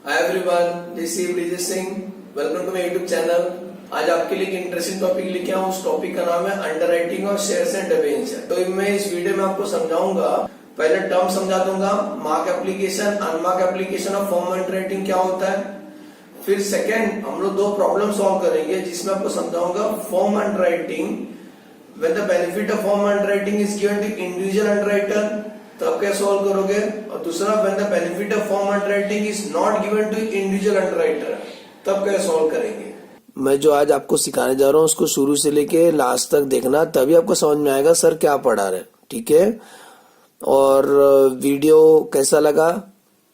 Hi everyone, this is Brijesh Singh. Welcome to my YouTube channel. आज आपके लिए एक इंटरेस्टिंग टॉपिक लेके आया हूँ। उस टॉपिक का नाम है अंडरराइटिंग और शेयर्स एंड डिबेंचर। तो मैं इस वीडियो में आपको समझाऊंगा, पहले टर्म समझा दूंगा, मार्क एप्लीकेशन, अनमार्क एप्लीकेशन और फॉर्म अंडरराइटिंग क्या होता है। फिर सेकेंड हम लोग दो प्रॉब्लम सॉल्व करेंगे जिसमें आपको समझाऊंगा form underwriting when the benefit of form underwriting is given to individual underwriter, तो आप क्या सॉल्व करोगे। और दूसरा when the benefit of form underwriting is not given to individual underwriter, तब क्या सॉल्व करेंगे। मैं जो आज आपको सिखाने जा रहा हूँ उसको शुरू से लेके लास्ट तक देखना, तभी आपको समझ में आएगा सर क्या पढ़ा रहे। ठीक है, और वीडियो कैसा लगा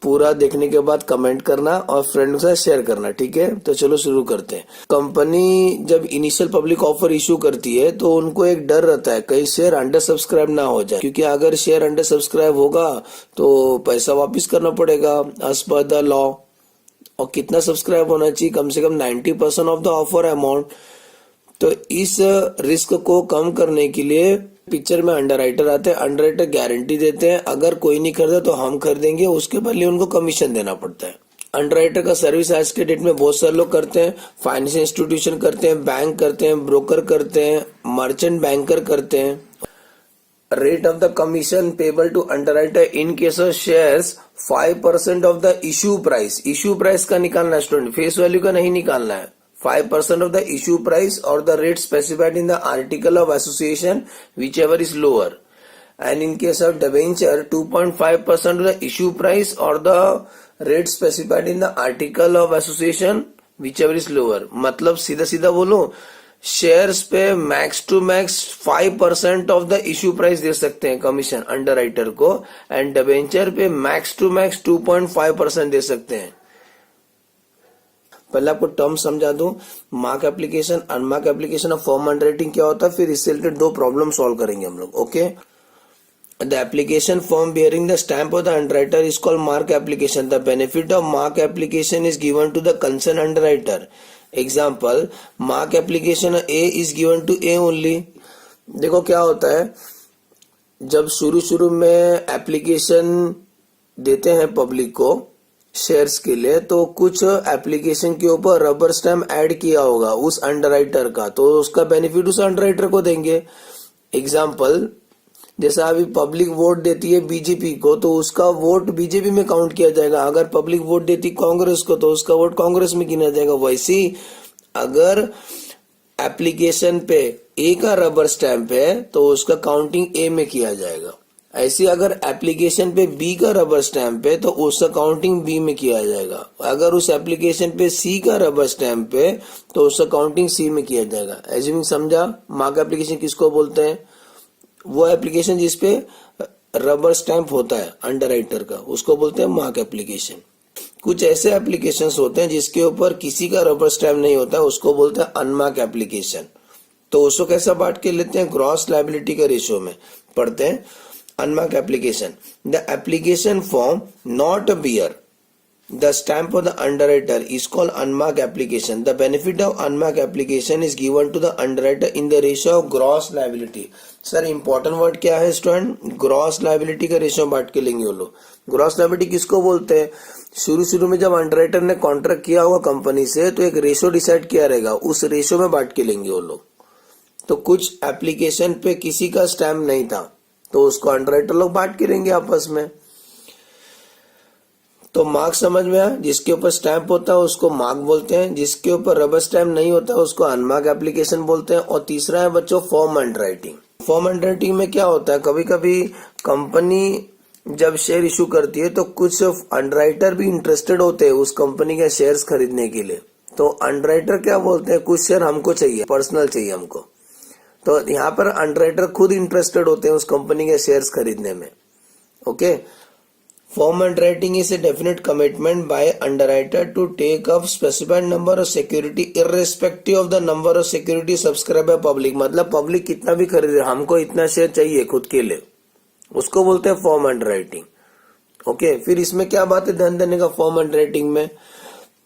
पूरा देखने के बाद कमेंट करना और फ्रेंड के साथ शेयर करना। ठीक है, तो चलो शुरू करते हैं। कंपनी जब इनिशियल पब्लिक ऑफर इशू करती है तो उनको एक डर रहता है कहीं शेयर अंडर सब्सक्राइब ना हो जाए, क्योंकि अगर शेयर अंडर सब्सक्राइब होगा तो पैसा वापस करना पड़ेगा एज पर द लॉ। और कितना सब्सक्राइब होना चाहिए, कम से कम 90% ऑफ द ऑफर अमाउंट। तो इस रिस्क को कम करने के लिए पिक्चर में अंडरराइटर आते हैं। अंडरराइटर गारंटी देते हैं अगर कोई नहीं खरीदा तो हम खरीदेंगे, उसके बदले उनको कमीशन देना पड़ता है। अंडरराइटर का सर्विस आज के डेट में बहुत सारे लोग करते हैं। फाइनेंशियल इंस्टीट्यूशन करते हैं, बैंक करते हैं, ब्रोकर करते हैं, मर्चेंट बैंकर करते हैं। Rate of the commission payable to underwriter in case of shares 5% of the issue price. Issue price का निकालना है स्टूडेंट, फेस वैल्यू का नहीं निकालना है। 5% of the issue price or the rate specified in the article of association, whichever is lower. And in case of debenture, 2.5% of the issue price or the rate specified in the article of association, whichever is lower. मतलब सीधा सीधा बोलो, shares पे max to max 5% of the issue price दे सकते हैं commission underwriter को, and debenture पे मैक्स टू मैक्स 2.5% दे सकते हैं। पहले आपको टर्म समझा दूं, मार्क एप्लीकेशन, अनमार्क एप्लीकेशन और फॉर्म अंडरराइटिंग क्या होता है, फिर इससे रिलेटेड दो प्रॉब्लम सॉल्व करेंगे हम लोग। Okay, the application form bearing the stamp of the underwriter is called mark application. The benefit of mark application is given to the concern underwriter. Example, mark application A is given to A only. देखो क्या होता है, जब शुरू में application देते हैं public को शेयर्स के लिए, तो कुछ एप्लीकेशन के ऊपर रबर स्टैम्प ऐड किया होगा उस अंडरराइटर का, तो उसका बेनिफिट उस अंडरराइटर को देंगे। एग्जाम्पल, जैसा अभी पब्लिक वोट देती है बीजेपी को तो उसका वोट बीजेपी में काउंट किया जाएगा। अगर पब्लिक वोट देती कांग्रेस को तो उसका वोट कांग्रेस में गिना जाएगा। वैसे ही अगर एप्लीकेशन पे ए का रबर स्टैम्प है तो उसका काउंटिंग ए में किया जाएगा। ऐसी अगर एप्लीकेशन पे बी का रबर स्टैम्प है तो उसका काउंटिंग बी में किया जाएगा। अगर उस एप्लीकेशन पे सी का रबर स्टैम्प है तो उसका काउंटिंग सी में किया जाएगा। एज्यूमिंग समझा। मार्क एप्लीकेशन किसको बोलते हैं, वो एप्लीकेशन जिसपे रबर स्टैम्प होता है अंडरराइटर का, उसको बोलते हैं मार्क एप्लीकेशन। कुछ ऐसे एप्लीकेशंस होते हैं जिसके ऊपर किसी का रबर स्टैम्प नहीं होता है, उसको बोलते हैं अनमार्क एप्लीकेशन। तो उसको कैसा बांट के लेते हैं, ग्रॉस लायबिलिटी का रेशियो में पढ़ते हैं। Unmarked application. The application form not bear the stamp of the underwriter is called unmarked application. The benefit of unmarked application is given to the underwriter in the ratio of gross liability. Sir important word क्या है student, gross liability का ratio बांट के लेंगे वो लोग। Gross liability किसको बोलते हैं, शुरू में जब अंडरराइटर ने कॉन्ट्रैक्ट किया होगा कंपनी से तो एक रेशियो डिसाइड किया रहेगा, उस रेशियो में बांट के लेंगे वो लोग। तो कुछ एप्लीकेशन पे किसी का स्टैम्प नहीं था तो उसको अंडरराइटर लोग बांट के लेंगे आपस में। तो मार्क समझ में आया, जिसके ऊपर स्टैम्प होता है उसको मार्क बोलते हैं, जिसके ऊपर रबर स्टैम्प नहीं होता उसको अनमार्क एप्लीकेशन बोलते हैं। और तीसरा है बच्चों फॉर्म अंडरराइटिंग। फॉर्म अंडरराइटिंग में क्या होता है, कभी कभी कंपनी जब शेयर इशू करती है तो कुछ अंडरराइटर भी इंटरेस्टेड होते हैं उस कंपनी के शेयर्स खरीदने के लिए। तो अंडरराइटर क्या बोलते हैं, कुछ शेयर हमको चाहिए, पर्सनल चाहिए हमको। तो यहाँ पर अंडरराइटर खुद इंटरेस्टेड होते हैं उस कंपनी के शेयर्स खरीदने में। Okay, form underwriting is a definite commitment by underwriter to take up specified number of security irrespective of the number of security subscribe by public. मतलब पब्लिक कितना भी खरीदे, हमको इतना शेयर चाहिए खुद के लिए, उसको बोलते हैं फॉर्म अंडरराइटिंग। ओके, फिर इसमें क्या बात है ध्यान देने का फॉर्म अंडरराइटिंग में,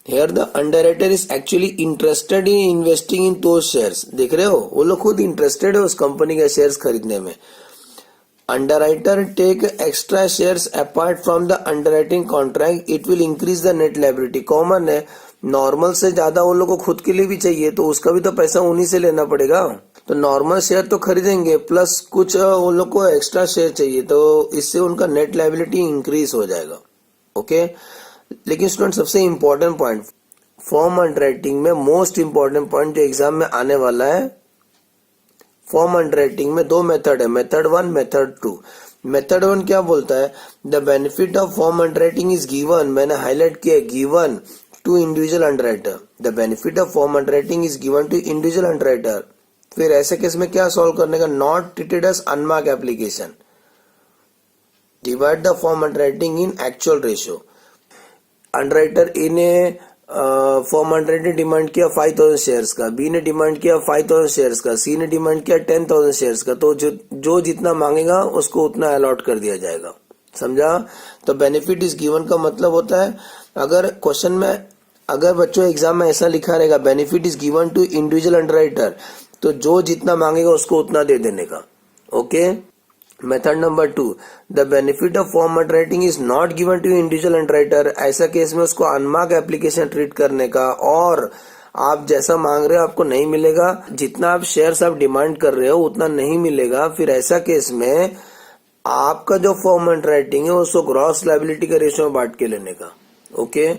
Here the underwriter is actually interested in investing in those shares। देख रहे हो, वो लोग खुद इंटरेस्टेड है उस कंपनी के शेयर्स खरीदने में। Underwriter take extra shares apart from the underwriting contract, it will increase the net liability. Common है, नॉर्मल से ज्यादा उन लोगों को खुद के लिए भी चाहिए तो उसका भी तो पैसा उन्हीं से लेना पड़ेगा। तो नॉर्मल शेयर तो खरीदेंगे प्लस कुछ उन लोग को एक्स्ट्रा शेयर चाहिए, तो इससे उनका नेट लायबिलिटी इंक्रीज हो जाएगा। ओके, लेकिन स्टूडेंट सबसे इंपॉर्टेंट पॉइंट फॉर्म अंडरराइटिंग में, मोस्ट इंपॉर्टेंट पॉइंट जो एग्जाम में आने वाला है, फॉर्म अंडरराइटिंग में दो मेथड है, मेथड 1 मेथड 2। मेथड 1 क्या बोलता है, the benefit of form underwriting is given, मैंने हाईलाइट किया, given to individual underwriter. The benefit of form underwriting is given to individual underwriter. फिर ऐसे केस में क्या सॉल्व करने का, not treated as unmark application, divide the form underwriting in actual ratio. Underwriter A ने form underwriter demand किया 5000 shares का, B ने डिमांड किया 5000 शेयर्स का, सी ने डिमांड किया 10000 शेयर्स का, तो जो जितना मांगेगा उसको उतना अलॉट कर दिया जाएगा। समझा? तो बेनिफिट इज गिवन का मतलब होता है, अगर क्वेश्चन में, अगर बच्चों एग्जाम में ऐसा लिखा रहेगा benefit is given to individual underwriter, तो जो जितना मांगेगा उसको उतना दे देने का। Okay, method number 2, the benefit of form underwriting is not given to individual underwriter, ऐसा केस में उसको अनमार्क एप्लीकेशन ट्रीट करने का, और आप जैसा मांग रहे हो आपको नहीं मिलेगा, जितना आप शेयर्स आप डिमांड कर रहे हो उतना नहीं मिलेगा। फिर ऐसा केस में आपका जो फॉर्म अंडरराइटिंग है उसको ग्रॉस लायबिलिटी का रेशियो में बांट के लेने का। ओके,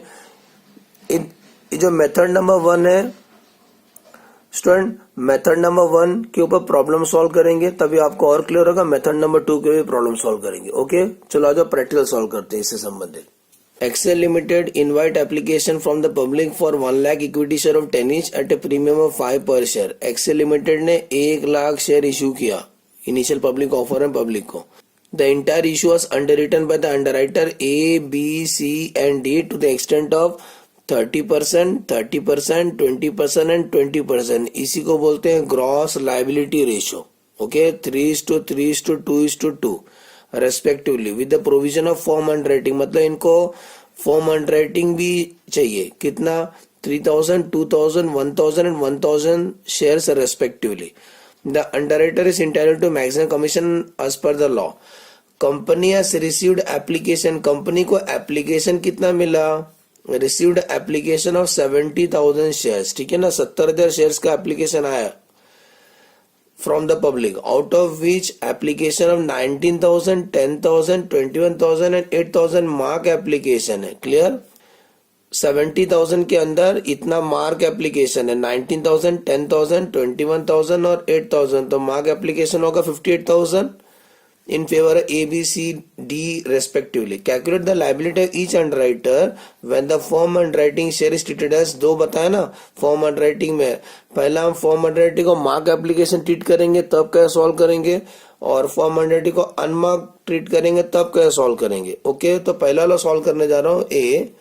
जो मेथड नंबर 1 है स्टूडेंट, मेथड नंबर 1 के ऊपर प्रॉब्लम सॉल्व करेंगे तभी आपको और क्लियर होगा। मेथड नंबर 2 के भी प्रॉब्लम सॉल्व करेंगे। ओके, चलो आ जाओ प्रैक्टिकल सॉल्व करते हैं इससे संबंधित। Excel limited invite application from the public for 1 lakh equity share of 10 each at a premium of 5 per share. Excel limited ने 1 लाख शेयर इश्यू किया, इनिशियल पब्लिक ऑफर है पब्लिक को। The entire issue was underwritten by the underwriter A, B, C and D to the extent of 30%, 30%, 20% and 20%। इसी को बोलते हैं gross liability ratio. Okay, 3:3:2:2 respectively with the provision of form underwriting, मतलब इनको form underwriting भी चाहिए। कितना? 3000, 2000, 1000 and 1000 shares respectively. The underwriter is entitled to maximum commission as per the law. Company has received application, company को application कितना मिला? Received application of 70,000 shares, ठीक है ना, 70,000 शेयर्स का एप्लीकेशन आया from the public, out of which application of 19,000, 10,000, 21,000 and 8,000 mark application है। Clear? 70,000 के अंदर इतना मार्क एप्लीकेशन है, 19,000, 10,000, 21,000 और 8,000, तो मार्क एप्लीकेशन होगा 58,000 in favor of A, B, C, D respectively. Calculate the liability of each underwriter when the form underwriting share is treated as, दो बताया ना फॉर्म अंडरराइटिंग में, पहला हम फॉर्म अंडरराइटिंग को मार्क एप्लीकेशन ट्रीट करेंगे तब क्या सॉल्व करेंगे, और फॉर्म अंडरराइटिंग को अनमार्क ट्रीट करेंगे तब क्या सॉल्व करेंगे। ओके, तो पहला वाला सॉल्व करने जा रहा हूँ ए,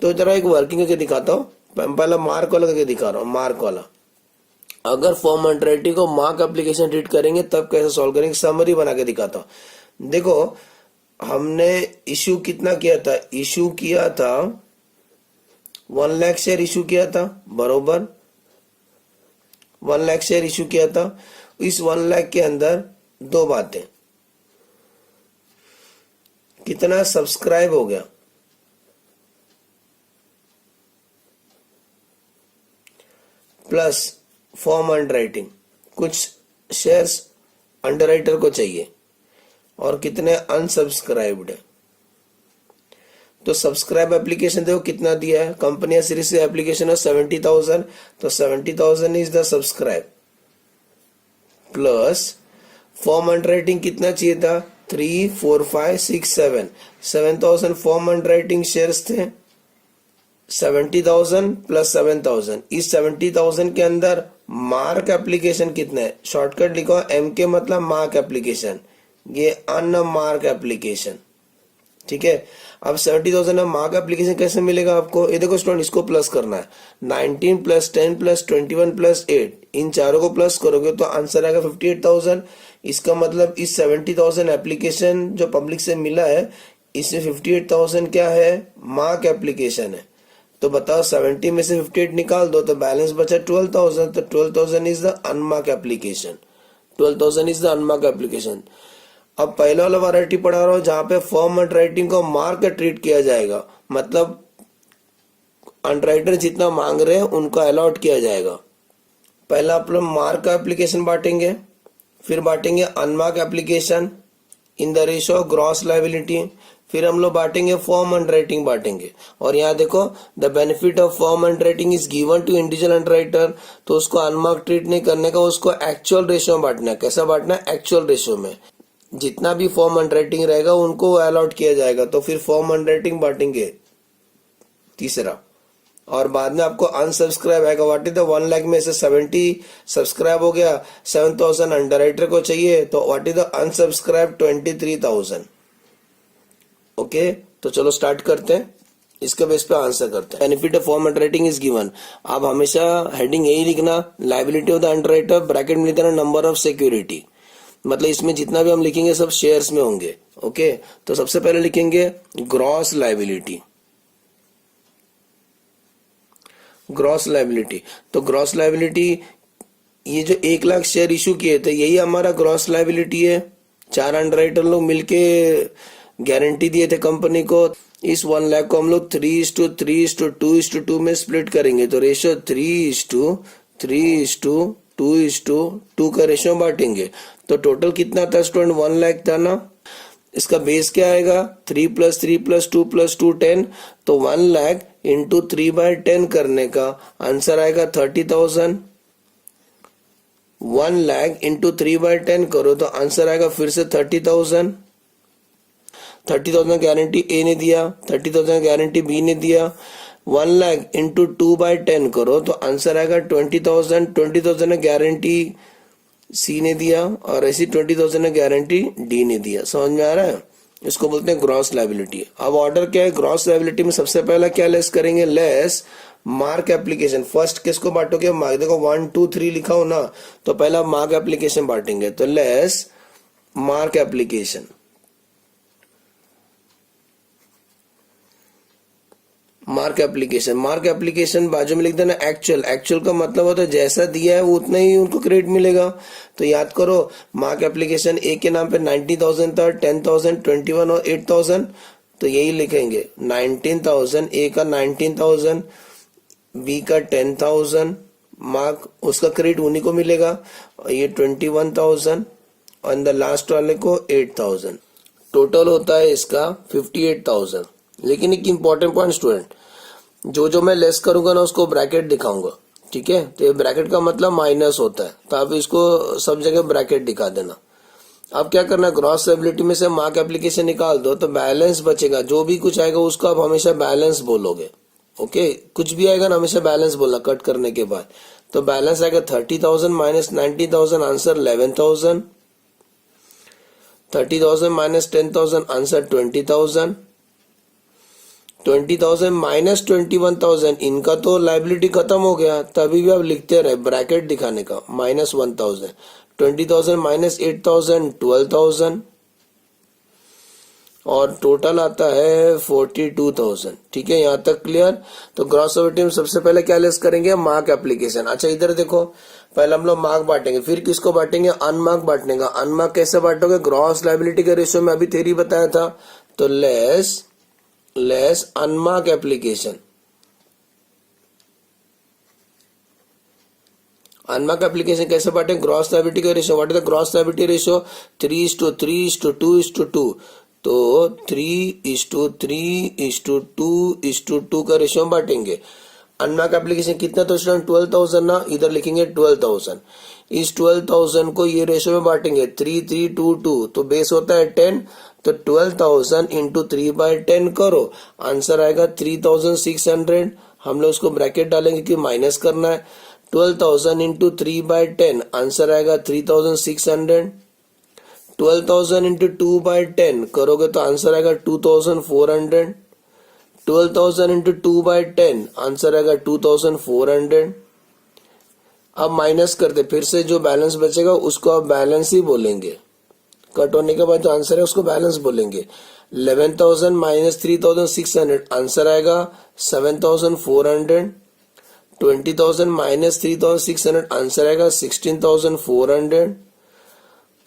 तो जरा एक वर्किंग करके दिखाता हूँ। पहला मार्क वाला करके दिखा रहा हूँ। मार्क वाला, अगर फॉर्म अंडरराइटिंग को मार्क एप्लीकेशन ट्रीट करेंगे तब कैसे सॉल्व करेंगे, समरी बना के दिखाता हूं। देखो, हमने इश्यू कितना किया था? इश्यू किया था 1 लाख शेयर इश्यू किया था, बरोबर 1 लाख शेयर इश्यू किया था। इस 1 लाख के अंदर दो बातें, कितना सब्सक्राइब हो गया प्लस फॉर्म अंडरराइटिंग, कुछ शेयर्स अंडरराइटर को चाहिए और कितने अनसब्सक्राइब्ड है। तो सब्सक्राइब एप्लीकेशन देखो कितना दिया है, कंपनी सीरीज से एप्लीकेशन है 70,000, तो 70,000 is the subscribe plus form underwriting कितना चाहिए था? 3, 4, 5, 6, 7, 7,000 फॉर्म अंडरराइटिंग शेयर्स थे, 70,000 प्लस 7,000। इस 70,000 के अंदर मार्क एप्लीकेशन कितना है? शॉर्टकट लिखो, एम के मतलब मार्क एप्लीकेशन, ये अनमार्क एप्लीकेशन, ठीक है। अब 70,000 में मार्क एप्लीकेशन कैसे मिलेगा आपको? ये देखो स्टूडेंट, इसको प्लस करना है, 19 प्लस 10 प्लस 21 प्लस 8, इन चारों को प्लस करोगे तो आंसर आएगा 58,000। इसका मतलब इस 70,000 एप्लीकेशन जो पब्लिक से मिला है, इसमें 58,000 क्या है? मार्क एप्लीकेशन है। तो बताओ 70 में से 58 निकाल दो तो बैलेंस बचा 12,000, तो 12,000 is the unmark application, 12,000 is the unmark application. अब पहले वाला वैरायटी पढ़ा रहा हूँ जहाँ पे फर्म अंडरराइटिंग को मार्क ट्रीट किया जाएगा, मतलब अंडरराइटर जितना मांग रहे हैं उनको अलॉट किया जाएगा। पहला आप लोग मार्क का एप्लीकेशन बांटेंगे, फिर बांटेंगे unmark application in the ratio of gross liability, फिर हम लोग बांटेंगे फॉर्म अंडरराइटिंग बांटेंगे। और यहाँ देखो the benefit of form underwriting is given to individual underwriter, तो उसको अनमार्क ट्रीट नहीं करने का, उसको एक्चुअल रेशियो में बांटना है। कैसा बांटना है? एक्चुअल रेशियो में। जितना भी फॉर्म अंडरराइटिंग रहेगा उनको अलॉट किया जाएगा, तो फिर फॉर्म अंडरराइटिंग बांटेंगे तीसरा। और बाद में आपको अनसब्सक्राइब आएगा। व्हाट इज द 1 लाख में से 70 सब्सक्राइब हो गया, 7000 अंडरराइटर को चाहिए, तो what is the unsubscribe 23,000। Okay, तो चलो स्टार्ट करते हैं, इसके बेस पे आंसर करते हैं। Benefit of form underwriting is given. आप हमेशा हेडिंग यही लिखना, liability of the underwriter, bracket में लिखना नंबर ऑफ सिक्योरिटी, मतलब इसमें जितना भी हम लिखेंगे सब शेयर्स में होंगे। ओके, तो सबसे पहले लिखेंगे ग्रॉस लायबिलिटी। ग्रॉस लायबिलिटी, तो ग्रॉस लायबिलिटी ये जो 1 लाख शेयर इशू किए थे यही हमारा ग्रॉस लायबिलिटी है। 4 अंडरराइटर लोग मिलके गारंटी दिए थे कंपनी को। इस 1 लाख को हम लोग 3:3:2:2 में स्प्लिट करेंगे, तो रेशियो 3:3:2:2 का रेशियो बांटेंगे। तो टोटल कितना था स्टूडेंट? 1 लाख था ना। इसका बेस क्या आएगा? 3 + 3 + 2 + 2 10, तो 1 लाख इंटू 3/10 करने का आंसर आएगा 30,000। 1 लाख इंटू 3/10 करो तो आंसर आएगा फिर से 30,000। 30,000 गारंटी ए ने दिया, 30,000 गारंटी बी ने दिया। 1 लाख इंटू 2/10 करो तो आंसर आएगा 20,000। 20,000 गारंटी सी ने दिया और ऐसी 20,000 गारंटी डी ने दिया। समझ में आ रहा है? इसको बोलते हैं ग्रॉस लायबिलिटी। अब ऑर्डर क्या है? ग्रॉस लायबिलिटी में सबसे पहला क्या लेस करेंगे? Less mark application. फर्स्ट किसको बांटोगे? मार्क। देखो 1 2 3 लिखा हो ना, तो पहला मार्क एप्लीकेशन बांटेंगे, तो less mark application. Mark application, mark application बाजू में लिख देना एक्चुअल। एक्चुअल का मतलब होता है जैसा दिया है वो उतना ही उनको क्रेडिट मिलेगा। तो याद करो, मार्क एप्लीकेशन ए के नाम पे 90,000 था, 10,000, 21 और 8,000, तो यही लिखेंगे 19,000। ए का 19,000, बी का 10,000, मार्क उसका क्रेडिट उन्हीं को मिलेगा। ये 21,000 और द लास्ट वाले को 8,000। टोटल होता है इसका 58,000। लेकिन एक इंपॉर्टेंट पॉइंट स्टूडेंट, जो मैं लेस करूंगा ना उसको ब्रैकेट दिखाऊंगा, ठीक है? तो ये ब्रैकेट का मतलब माइनस होता है, तो आप इसको सब जगह ब्रैकेट दिखा देना। अब क्या करना है? ग्रॉस लायबिलिटी में से मार्क एप्लीकेशन निकाल दो तो बैलेंस बचेगा। जो भी कुछ आएगा उसको आप हमेशा बैलेंस बोलोगे। ओके, कुछ भी आएगा ना हमेशा बैलेंस बोलना कट करने के बाद। तो बैलेंस आएगा 30,000 minus 90,000, answer 11,000। 30,000 minus 10,000, answer 20,000। 20,000 minus 21,000, इनका तो लायबिलिटी खत्म हो गया, तभी भी आप लिखते रहे ब्रैकेट दिखाने का, माइनस 1,000। 20,000 माइनस 8,000, 12,000 और टोटल आता है 42,000। ठीक है, यहाँ तक क्लियर? तो ग्रॉस लायबिलिटी में सबसे पहले क्या लेस करेंगे? Mark application. अच्छा इधर देखो, पहले हम लोग मार्क बांटेंगे, फिर किसको बांटेंगे? अनमार्क बांटने का। अनमार्क कैसे बांटोगे? ग्रॉस लायबिलिटी के रेशियो में अभी थ्योरी बताया था, तो less unmark application. Unmark application कैसे बांटे? ग्रॉस लायबिलिटी का ratio. What is the gross liability ratio? 3:3:2:2, तो 3:3:2:2 का रेशियो बांटेंगे। अनमार्क एप्लीकेशन कितना तो स्टूडेंट? 12,000 ना, इधर लिखेंगे 12,000। इस 12,000 को ये रेशियो में बांटेंगे 3:3:2:2, तो बेस होता है 10, तो 12,000 इंटू 3/10 करो, आंसर आएगा 3,600। हम लोग उसको ब्रैकेट डालेंगे कि माइनस करना है। 12,000 इंटू 3/10, आंसर आएगा 3,600। 12,000 इंटू 2/10 करोगे तो आंसर आएगा 2,400। 12,000 इंटू 2/10, आंसर आएगा 2,400। अब माइनस करते, फिर से जो बैलेंस बचेगा उसको आप बैलेंस ही बोलेंगे। कट होने के बाद जो आंसर है उसको बैलेंस बोलेंगे। 11,000 माइनस 3,600, आंसर आएगा 7,400। 20,000 माइनस 3,600, आंसर आएगा 16,400।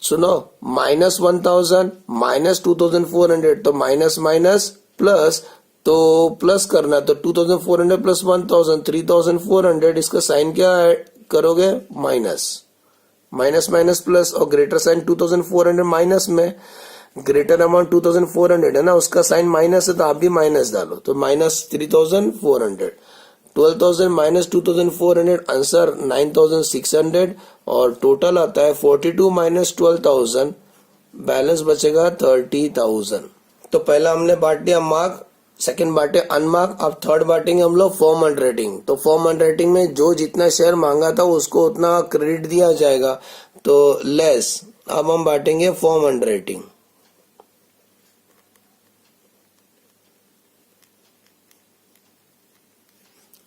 सुनो, -1000 -2400, तो माइनस माइनस प्लस, तो प्लस करना, तो 2400 प्लस 1000 3400, इसका साइन क्या करोगे, माइनस, माइनस माइनस प्लस, और ग्रेटर साइन 2400 माइनस में, ग्रेटर अमाउंट 2400 है ना, उसका साइन माइनस है तो आप भी माइनस डालो, तो -3400, 12,000 माइनस 2400, आंसर 9600, और टोटल आता है 42 माइनस 12,000, बैलेंस बचेगा 30,000। तो पहला हमने बांट दिया मार्क, सेकंड बांटे अनमार्क, अब थर्ड बांटेंगे हम लोग फॉर्म अंडरराइटिंग। तो फॉर्म अंडरराइटिंग में जो जितना शेयर मांगा था उसको उतना क्रेडिट दिया जाएगा, तो लेस। अब हम बांटेंगे form underwriting.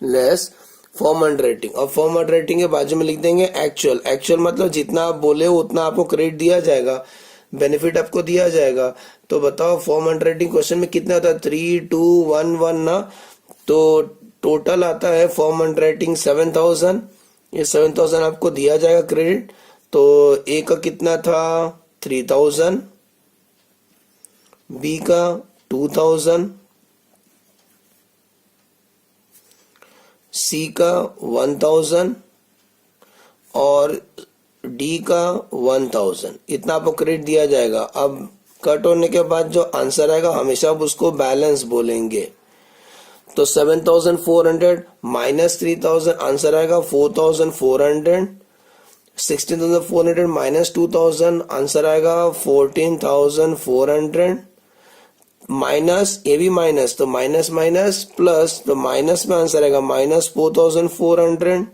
Less form underwriting, और फॉर्म अंडरराइटिंग के बाजू में लिख देंगे एक्चुअल। एक्चुअल मतलब जितना आप बोले उतना आपको क्रेडिट दिया जाएगा, बेनिफिट आपको दिया जाएगा। तो बताओ फॉर्म अंडरराइटिंग क्वेश्चन में कितना आता है, 3211 ना, तो टोटल आता है फॉर्म अंडरराइटिंग 7000। ये 7000 आपको दिया जाएगा क्रेडिट। तो ए का कितना था 3000, बी का 2000, सी का 1000 और डी का 1000, इतना आपको क्रेडिट दिया जाएगा। अब कट होने के बाद जो आंसर आएगा हमेशा आप उसको बैलेंस बोलेंगे। तो 7400 माइनस 3000, आंसर आएगा 4400। 16,400 माइनस 2000, आंसर आएगा 14,400। माइनस, ये भी माइनस, तो माइनस माइनस प्लस, तो माइनस में आंसर आएगा -4400।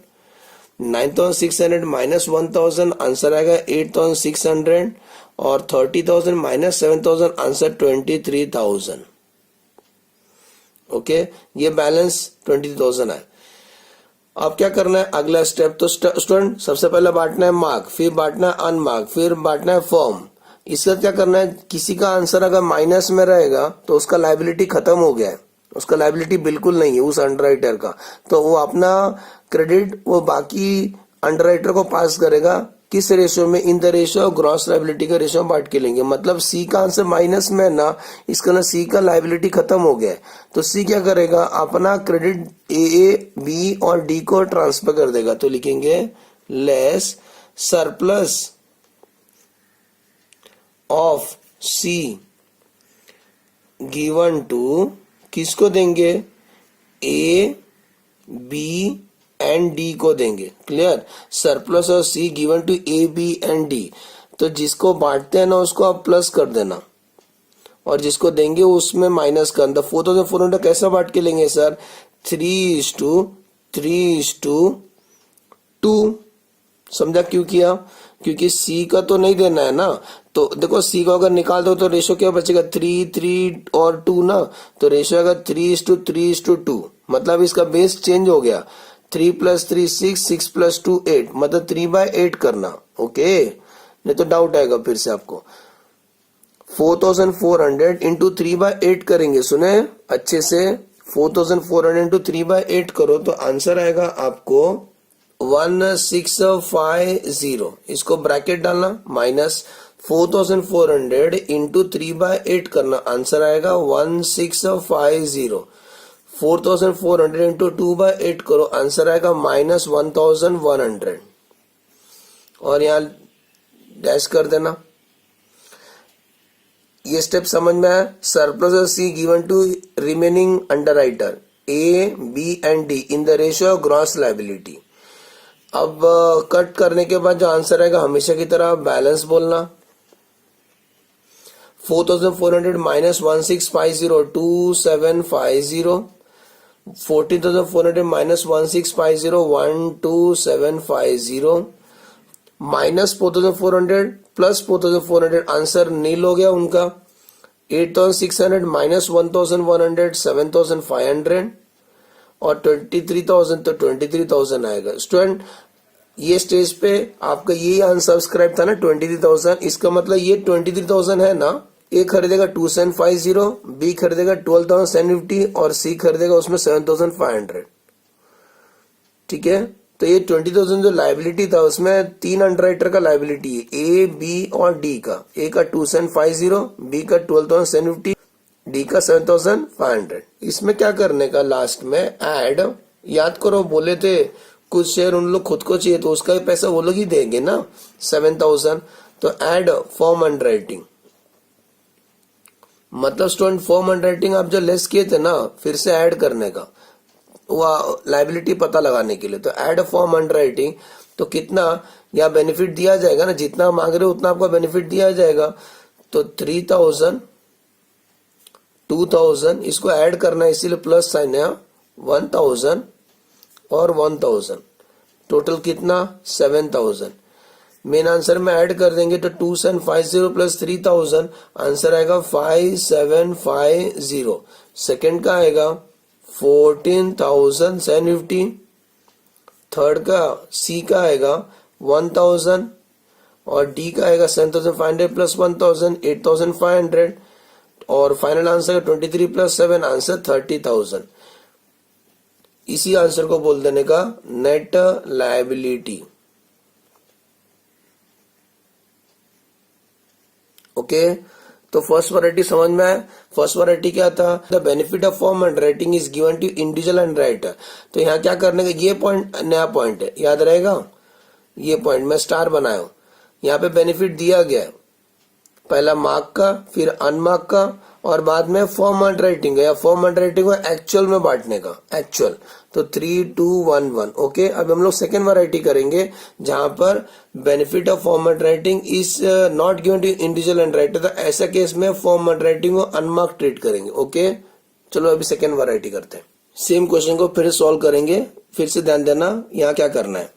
9,600 माइनस 1000, आंसर आएगा 8,600, और 30,000 माइनस 7,000, आंसर 23,000। ओके, ये बैलेंस 23,000 है। अब क्या करना है अगला स्टेप, तो स्टूडेंट सबसे पहले बांटना है मार्क, फिर बांटना है अनमार्क, फिर बांटना है फॉर्म। इसका क्या करना है, किसी का आंसर अगर माइनस में रहेगा तो उसका लायबिलिटी खत्म हो गया है, उसका लायबिलिटी बिल्कुल नहीं है उस अंडरराइटर का, तो वो अपना क्रेडिट वो बाकी अंडरराइटर को पास करेगा। किस रेशियो में, इन the ratio of gross liability का रेशियो बांट के लेंगे। मतलब सी का आंसर माइनस में ना, इसका ना सी का लायबिलिटी खत्म हो गया है, तो सी क्या करेगा, अपना क्रेडिट ए, बी और डी को ट्रांसफर कर देगा। तो लिखेंगे less surplus of C given to, किसको देंगे, ए, बी एंड डी को देंगे। Clear, surplus of C given to A, B and D. तो जिसको बांटते हैं ना उसको आप प्लस कर देना, और जिसको देंगे उसमें माइनस करना। 4400 कैसा बांट के लेंगे सर, 3:3:2। समझा क्यों किया, क्योंकि सी का तो नहीं देना है ना, तो देखो सी को अगर निकाल दो तो रेशो क्या बचेगा, 3:3 और 2 ना, तो रेशो आएगा 3:3:2। मतलब इसका बेस चेंज हो गया, 3 + 3 6, 6 + 2 8, मतलब 3/8 करना। ओके, नहीं तो डाउट आएगा फिर से आपको। 4400 इंटू 3/8 करेंगे, सुने अच्छे से, 4400 इंटू 3/8 करो तो आंसर आएगा आपको 1650। इसको ब्रैकेट डालना, माइनस 4400 इंटू 3/8 करना, आंसर आएगा 1650। 4400 इंटू 2/8 करो, आंसर आएगा -1100, और यहाँ डैश कर देना। ये स्टेप समझ में आया। Surplus of C given to remaining underwriter A, B and D in the ratio of gross liability. अब कट करने के बाद जो आंसर आएगा हमेशा की तरह बैलेंस बोलना। 4400 minus 1650, 2750। 14,400 minus 1650, 12750। Minus 4,400 plus 4,400, answer nil हो गया उनका। 8,600 माइनस 1,100, 7,500, और 23,000 तो 23,000 आएगा। स्टूडेंट ये स्टेज पे आपका ये अनसब्सक्राइब था ना 23,000, इसका मतलब ये 23,000 है ना, ए खरीदेगा 2750, बी खरीदेगा 12,750 और सी खरीदेगा उसमें 7,500। ठीक है, तो ये 20,000 जो लाइबिलिटी था उसमें 3 अंडरराइटर का लाइबिलिटी है, ए बी और डी का। ए का 2,750, बी का 12,750, डी का 7,500। इसमें क्या करने का, लास्ट में ऐड, याद करो बोले थे कुछ शेयर उन लोग खुद को चाहिए तो उसका भी पैसा वो लोग ही देंगे ना, 7,000। तो ऐड फॉर्म अंडरराइटिंग, मतलब स्टूडेंट फॉर्म अंडरराइटिंग आप जो लेस किए थे ना, फिर से ऐड करने का वो लाइबिलिटी पता लगाने के लिए। तो ऐड फॉर्म अंडरराइटिंग, तो कितना या बेनिफिट दिया जाएगा ना, जितना मांग रहे हो उतना आपको बेनिफिट दिया जाएगा। तो 3,000, 2,000 इसको ऐड करना है, इसीलिए प्लस साइन है, 1,000 और 1,000, टोटल कितना 7,000। मेन आंसर में ऐड कर देंगे तो 2,750 प्लस 3,000, आंसर आएगा 5,750। सेकंड का आएगा 14,750, थर्ड का सी का आएगा 1,000 और डी का आएगा 7,500 प्लस 1,000, 8,500 और फाइनल आंसर 23 प्लस 7, आंसर 30,000। इसी आंसर को बोल देने का नेट लायबिलिटी। ओके, तो फर्स्ट वैरायटी समझ में आया। फर्स्ट वैरायटी क्या था, the benefit of form underwriting is given to individual underwriter. तो यहाँ क्या करने का, ये पॉइंट नया पॉइंट है, याद रहेगा, ये पॉइंट मैं स्टार बनाया हूं। यहाँ पे बेनिफिट दिया गया है, पहला मार्क का, फिर अनमार्क का, और बाद में फॉर्म अंडरराइटिंग या फॉर्म अंडरराइटिंग को एक्चुअल में बांटने का, एक्चुअल। तो 3, 2, 1, 1। ओके, अब हम लोग सेकेंड वैरायटी करेंगे जहां पर benefit of form underwriting is not given to individual underwriter. तो ऐसा केस में फॉर्म अंडरराइटिंग को अनमार्क ट्रीट करेंगे। ओके, चलो अभी सेकेंड वैरायटी करते हैं। सेम क्वेश्चन को फिर सॉल्व करेंगे, फिर से ध्यान देना यहाँ क्या करना है।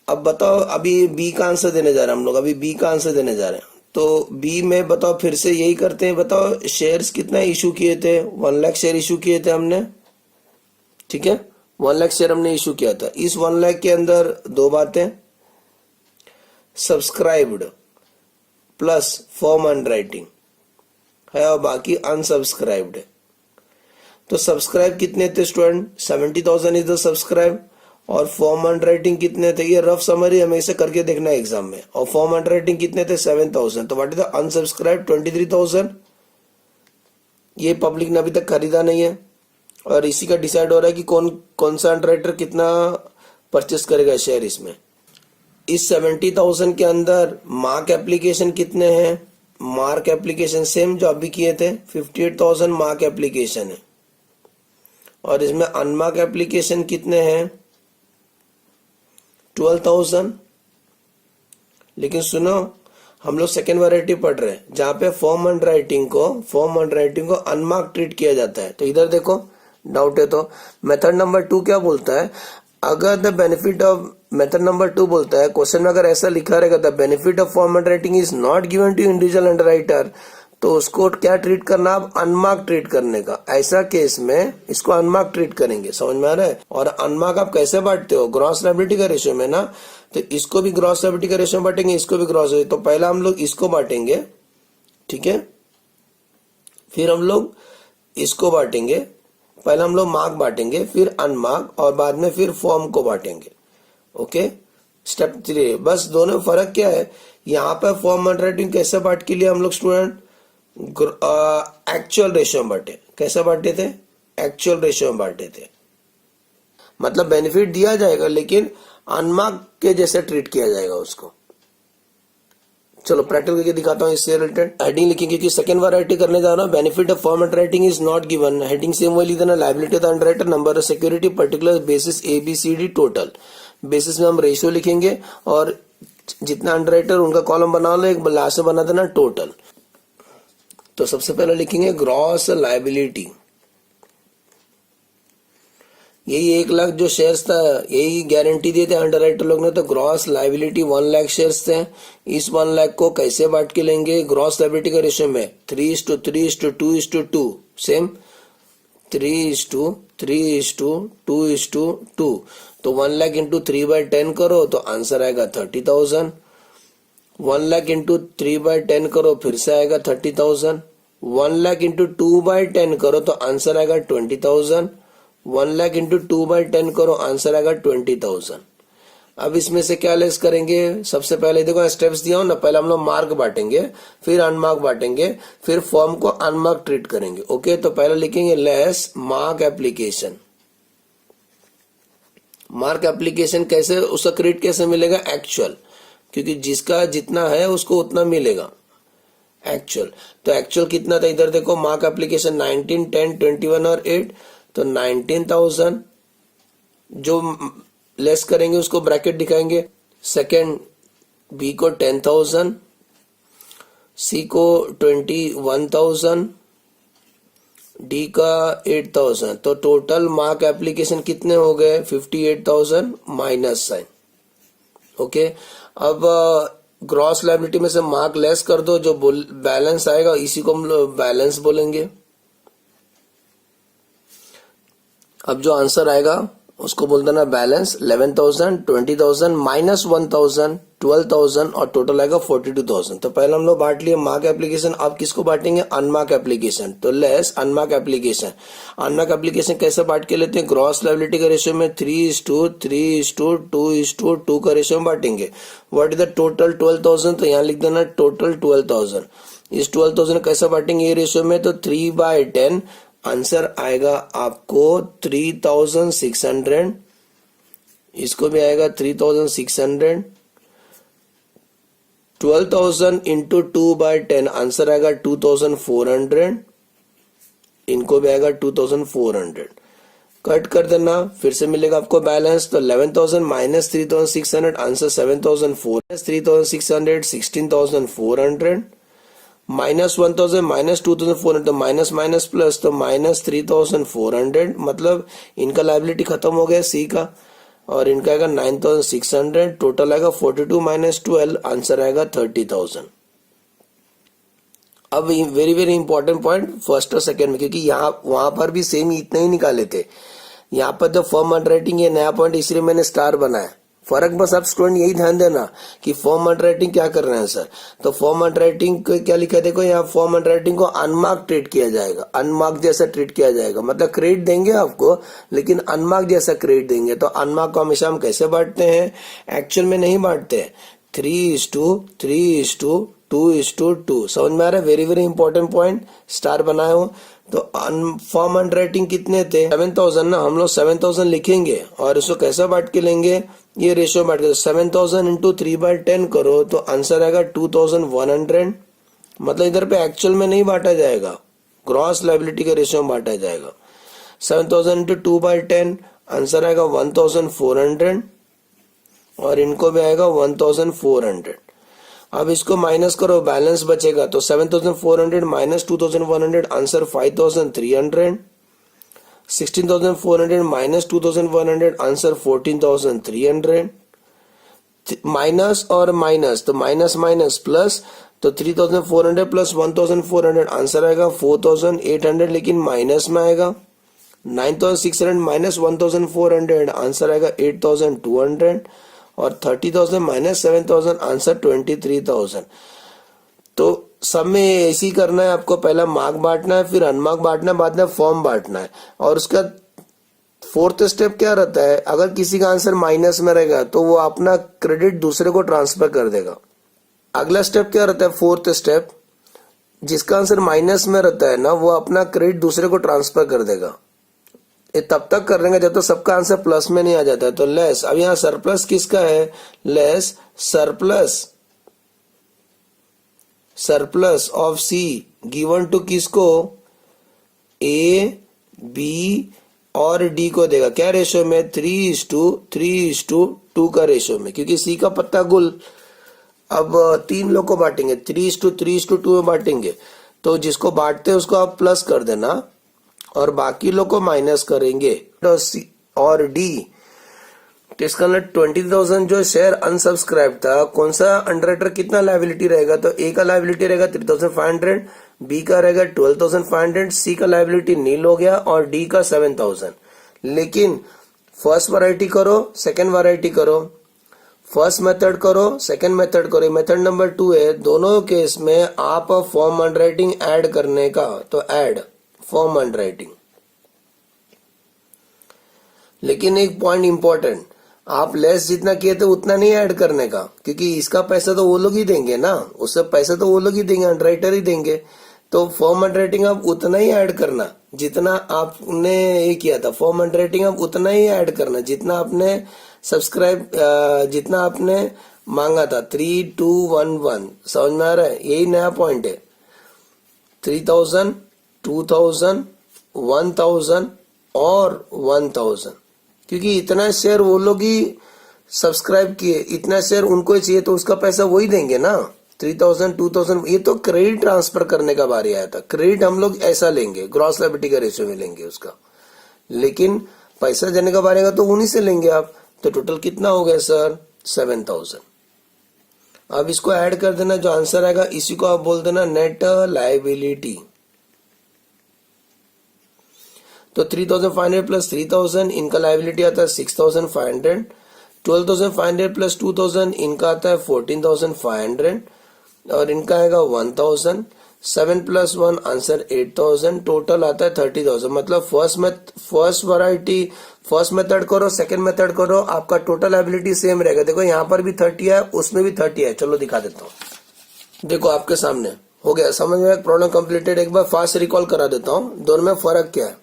अब बताओ, अभी बी का आंसर देने जा रहे हैं हम लोग, अभी बी का आंसर देने जा रहे हैं। तो बी में बताओ, फिर से यही करते हैं। बताओ शेयर्स कितना इशू किए थे, 1 लाख शेयर इशू किए थे हमने, ठीक है, 1 लाख शेयर हमने इशू किया था। इस 1 लाख के अंदर दो बातें, सब्सक्राइब्ड प्लस फॉर्म अंडरराइटिंग है और बाकी अनसब्सक्राइब्ड है। तो सब्सक्राइब कितने थे स्टूडेंट, 70,000 इज द सब्सक्राइब, और फॉर्म अंडरराइटिंग कितने थे, ये रफ समरी हमें इसे करके देखना है एग्जाम में। और फॉर्म अंडरराइटिंग कितने थे, 7,000। तो व्हाट इज द अनसब्सक्राइब, 23,000। ये पब्लिक ने अभी तक खरीदा नहीं है और इसी का डिसाइड हो रहा है कि कौन सा अंडरराइटर कितना परचेस करेगा शेयर इसमें। इस 70,000 के अंदर मार्क एप्लीकेशन कितने हैं, मार्क एप्लीकेशन सेम जो अभी किए थे, 58,000 मार्क एप्लीकेशन है। और इसमें अनमार्क एप्लीकेशन कितने हैं, 12,000। लेकिन सुनो, हम लोग सेकेंड वैरायटी पढ़ रहे हैं जहां पे फॉर्म अंडरराइटिंग को अनमार्क ट्रीट किया जाता है। तो इधर देखो, डाउट है तो मेथड नंबर 2 क्या बोलता है, अगर the benefit of, method number 2 बोलता है, क्वेश्चन में अगर ऐसा लिखा रहेगा the benefit of form underwriting is not given to individual underwriter, तो उसको क्या ट्रीट करना, आप अनमार्क ट्रीट करने का। ऐसा केस में इसको अनमार्क ट्रीट करेंगे, समझ में आ रहा है। और अनमार्क आप कैसे बांटते हो, ग्रॉस लायबिलिटी का रेशियो में ना, तो इसको भी ग्रॉस लायबिलिटी का रेशियो बांटेंगे, इसको भी ग्रॉस। तो पहला हम लोग इसको बांटेंगे, ठीक है, फिर हम लोग इसको बांटेंगे, पहले हम लोग मार्क बांटेंगे, फिर अनमार्क, और बाद में फिर फॉर्म को बांटेंगे। Okay, step 3। बस दोनों फर्क क्या है, यहाँ पर फॉर्म अंडरराइटिंग कैसे बांट के लिए हम लोग स्टूडेंट एक्चुअल रेशियो में बांटे। कैसे बांटे थे, एक्चुअल रेशियो में बांटे थे, मतलब बेनिफिट दिया जाएगा लेकिन अनमार्क के जैसे ट्रीट किया जाएगा उसको। चलो प्रैक्टिकल करके दिखाता हूँ इससे रिलेटेड। हेडिंग लिखेंगे कि सेकंड वैरायटी करने जा रहा हूँ, benefit of form underwriting is not given. Heading same वही लिख देना, liability of the underwriter, number of security, particular basis ABCD, total. Basis में हम रेशियो लिखेंगे और जितना अंडरराइटर उनका कॉलम बना लो, एक लास्ट में बना देना टोटल। तो सबसे पहले लिखेंगे ग्रॉस लायबिलिटी, यही 1 लाख जो शेयर्स था, यही गारंटी दिए थे अंडरराइटर लोग ने, तो ग्रॉस लायबिलिटी 1 लाख शेयर्स थे। इस 1 लाख को कैसे बांट के लेंगे, ग्रॉस लायबिलिटी का रेशियो में 3:3:2:2, सेम 3:3:2:2। तो 1 लाख इंटू 3/10 करो तो आंसर आएगा 30,000। 1 लाख इंटू 3/10 करो फिर से आएगा 30,000। 1 लाख इंटू 2/10 करो तो आंसर आएगा 20,000। 1 लाख इंटू 2/10 करो, आंसर आएगा 20,000। अब इसमें से क्या लेस करेंगे, सबसे पहले देखो स्टेप्स दिया हूं ना, पहले हम लोग मार्क बांटेंगे, फिर अनमार्क बांटेंगे, फिर फॉर्म को अनमार्क ट्रीट करेंगे। ओके, तो पहले लिखेंगे less mark application. Mark application कैसे, उसका क्रेडिट कैसे मिलेगा, एक्चुअल, क्योंकि जिसका जितना है उसको उतना मिलेगा एक्चुअल। तो एक्चुअल कितना था, इधर देखो मार्क एप्लीकेशन 19, 10, 21 और 8, तो 19,000 जो लेस करेंगे उसको ब्रैकेट दिखाएंगे। सेकेंड बी को 10,000, सी को 21,000, डी का 8,000, तो टोटल मार्क एप्लीकेशन कितने हो गए, 58,000 माइनस साइन। ओके, अब ग्रॉस लायबिलिटी में से मार्क लेस कर दो, जो बैलेंस आएगा इसी को हम बैलेंस बोलेंगे। अब जो आंसर आएगा उसको बोल देना बैलेंस। 11,000, 20,000 माइनस 1,000, 12,000 और टोटल आएगा 42,000। तो पहले हम लोग बांट लिए मार्क एप्लीकेशन, अब किसको बांटेंगे, अनमार्क एप्लीकेशन। तो less unmark application. Unmark application कैसे बांट के लेते हैं, ग्रॉस लायबिलिटी का रेशियो में 3:3:2:2 का रेशियो में बांटेंगे। व्हाट इज द टोटल, 12,000, तो यहाँ लिख देना टोटल 12,000। इस 12,000 कैसे बांटेंगे ये रेशियो में, तो 3/10, आंसर आएगा आपको 3,600, इसको भी आएगा 3,600। 12,000 इंटू 2/10, आंसर आएगा 2,400, इनको भी आएगा 2,400। कट कर देना, फिर से मिलेगा आपको बैलेंस। तो 11,000 माइनस 3,600, आंसर 7,400, 3,600 16,400, माइनस 1,000 माइनस 2,400, तो माइनस माइनस प्लस, तो माइनस 3,400, मतलब इनका लायबिलिटी खत्म हो गया सी का, और इनका आएगा 9,600, टोटल आएगा 42 माइनस 12, आंसर आएगा 30,000। अब very very important point first और सेकंड में, क्योंकि यहाँ वहां पर भी सेम इतने ही निकाले थे, यहाँ पर जो फॉर्म अंडरराइटिंग ये नया पॉइंट, इसलिए मैंने स्टार बनाया। फर्क बस आप स्टूडेंट यही ध्यान देना कि फॉर्म अंडरराइटिंग क्या कर रहे हैं सर, तो फॉर्म अंडरराइटिंग को क्या लिखा है, देखो यहाँ फॉर्म अंडरराइटिंग को अनमार्क ट्रीट किया जाएगा, अनमार्क जैसा ट्रीट किया जाएगा, मतलब क्रेडिट देंगे आपको लेकिन अनमार्क जैसा क्रेडिट देंगे। तो अनमार्क को हमेशा हम कैसे बांटते हैं, एक्चुअल में नहीं बांटते हैं, 3:3:2:2, समझ में आ रहा है, very very important point, star बनाया हूं। तो फॉर्म अंडरराइटिंग कितने थे, 7,000 ना, हम लोग 7,000 लिखेंगे और इसको कैसा बांट के लेंगे, ये रेशियो बांट के 7,000 इंटू 3/10 करो, तो आंसर आएगा 2,100, मतलब इधर पे एक्चुअल में नहीं बांटा जाएगा, ग्रॉस लायबिलिटी के रेशियो में बांटा जाएगा। 7,000 इंटू 2/10, आंसर आएगा 1,400, और इनको भी आएगा 1,400। अब इसको माइनस करो, बैलेंस बचेगा, तो 7,400 minus 2,100, answer 5,300, 16,400 minus 2,100, answer 14,300, minus और माइनस, तो माइनस माइनस प्लस, तो 3,400 प्लस 1,400, आंसर आएगा 4,800, लेकिन माइनस में आएगा। 9,600 माइनस 1,400, आंसर आएगा 8,200, और 30,000 माइनस 7,000, आंसर 23,000। तो सब में ऐसे ही करना है आपको, पहला मार्क बांटना है, फिर अनमार्क बांटना है, बाद में फॉर्म बांटना है। और उसका फोर्थ स्टेप क्या रहता है, अगर किसी का आंसर माइनस में रहेगा तो वो अपना क्रेडिट दूसरे को ट्रांसफर कर देगा। अगला स्टेप क्या रहता है, फोर्थ स्टेप, जिसका आंसर माइनस में रहता है ना, वो अपना क्रेडिट दूसरे को ट्रांसफर कर देगा। ये तब तक कर देंगे जब तक सबका आंसर प्लस में नहीं आ जाता है। तो लेस, अब यहाँ सरप्लस किसका है, less surplus of C given to किसको, ए बी और डी को देगा, क्या रेशियो में, 3:3:2 का रेशियो में, क्योंकि सी का पत्ता गुल। अब 3 लोग को बांटेंगे, 3:3:2 में बांटेंगे, तो जिसको बांटते हैं उसको आप प्लस कर देना और बाकी लोग को माइनस करेंगे। तो सी और डी, तो इसका 20,000 जो शेयर अनसब्सक्राइब था, कौन सा अंडरराइटर कितना लायबिलिटी रहेगा, तो ए का लायबिलिटी रहेगा 3,500, बी का रहेगा 12,500, सी का लायबिलिटी नील हो गया और डी का 7,000। लेकिन फर्स्ट वैरायटी करो, सेकेंड वैरायटी करो, फर्स्ट मेथड करो, सेकेंड मेथड करो, मेथड नंबर 2 है। दोनों केस में आप फॉर्म अंडरराइटिंग ऐड करने का, तो ऐड फॉर्म अंडरराइटिंग, लेकिन एक पॉइंट इंपॉर्टेंट, आप लेस जितना किए थे उतना नहीं ऐड करने का, क्योंकि इसका पैसा तो वो लोग ही देंगे ना, उससे पैसा तो वो लोग ही देंगे, अंडरराइटर ही देंगे। तो फॉर्म अंडरराइटिंग आप उतना ही ऐड करना जितना आपने ये किया था। फॉर्म अंडरराइटिंग आप उतना ही ऐड करना जितना आपने सब्सक्राइब, जितना आपने मांगा था। 3211 समझ में आ रहा है? यही नया पॉइंट है। 3000, 2000, 1000 और 1000, क्योंकि इतना शेयर वो लोग ही सब्सक्राइब किए, इतना शेयर उनको ही चाहिए, तो उसका पैसा वही देंगे ना। 3000, 2000, ये तो क्रेडिट ट्रांसफर करने का बारी आया था। क्रेडिट हम लोग ऐसा लेंगे, ग्रॉस लायबिलिटी का रेशियो में लेंगे उसका, लेकिन पैसा देने का बारी आएगा तो उन्हीं से लेंगे आप। तो टोटल कितना हो गया सर? 7000। अब इसको ऐड कर देना, जो आंसर आएगा इसी को आप बोल देना नेट लायबिलिटी। तो 3500 प्लस 3000 इनका लायबिलिटी आता है 6500। 12500 प्लस 2000 इनका आता है 14500 और इनका आएगा 1000। 7 प्लस 1 आंसर 8000, टोटल आता है 30000। मतलब फर्स्ट वैरायटी, फर्स्ट मेथड करो, सेकंड मेथड करो, आपका टोटल लायबिलिटी सेम रहेगा। देखो यहाँ पर भी 30 है, उसमें भी 30 है। चलो दिखा देता हूँ। देखो आपके सामने हो गया, समझ में? Problem completed. एक बार फास्ट रिकॉल करा देता हूँ, दोनों में फर्क क्या है।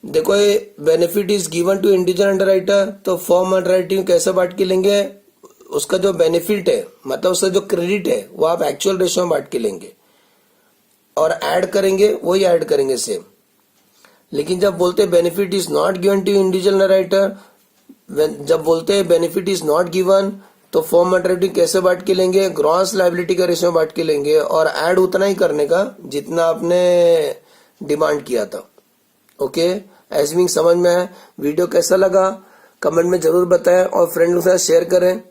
देखो ये benefit is given to individual underwriter, तो फॉर्म अंडरराइटिंग कैसे बांट के लेंगे? उसका जो बेनिफिट है, मतलब उसका जो क्रेडिट है, वो आप एक्चुअल रेशियो में बांट के लेंगे और ऐड करेंगे, वही ऐड करेंगे सेम। लेकिन जब बोलते हैं benefit is not given to individual underwriter, जब बोलते हैं बेनिफिट इज नॉट गिवन, तो फॉर्म अंडरराइटिंग कैसे बांट के लेंगे? ग्रॉस लायबिलिटी का रेशियो बांट के लेंगे और ऐड उतना ही करने का जितना आपने डिमांड किया था। ओके, एस्यूमिंग समझ में है। वीडियो कैसा लगा कमेंट में जरूर बताएं और फ्रेंड के साथ शेयर करें।